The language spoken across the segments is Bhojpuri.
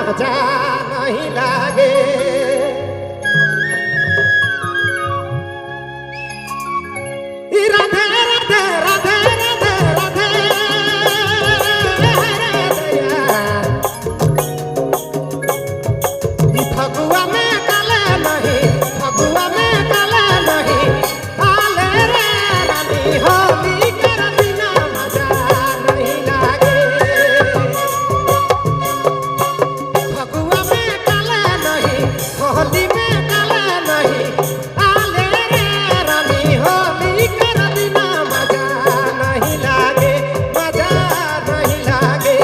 मजा नहीं लागे। राधे राधे राधे राधे राधे फगुआ में काले नहीं, फगुआ में काले नहीं, आले रे रानी होली कर बिना मजा नहीं लागे। फगुआ में काले नहीं, होली में काले नहीं, आले रे रानी होली कर बिना मजा नहीं लागे, मजा नहीं लागे।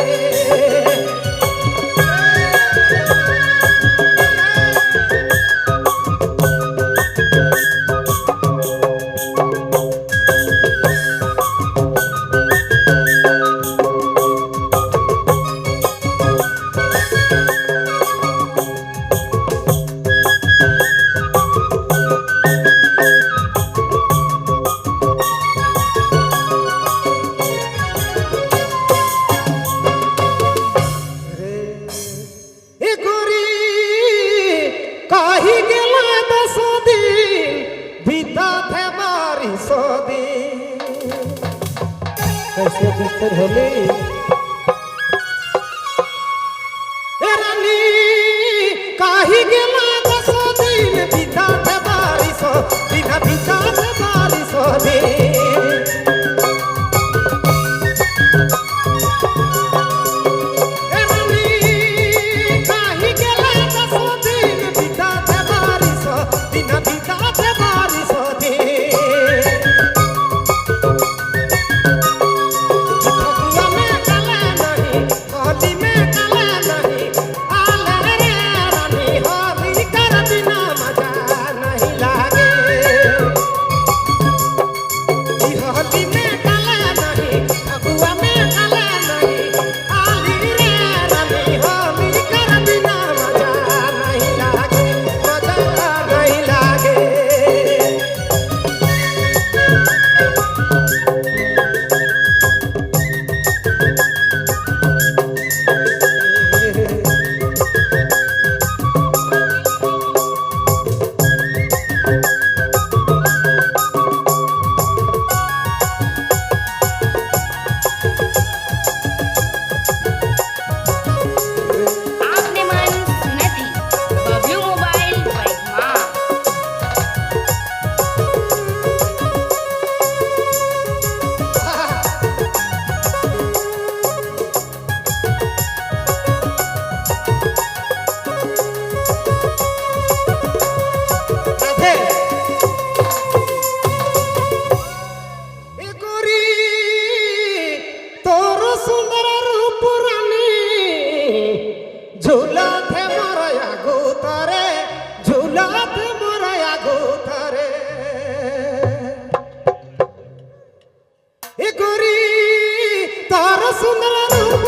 कही गेला 10 दिन बीता थे बारिश दिन। कैसे बिस्तर होली रानी कही गेला 10 दिन बीता थे बारिश बिना बीता थे बारिश दिन। झूला थे मोरया गोतरे, झूला थे मोरया गोतरे। ए गोरी तार सुंदर रूप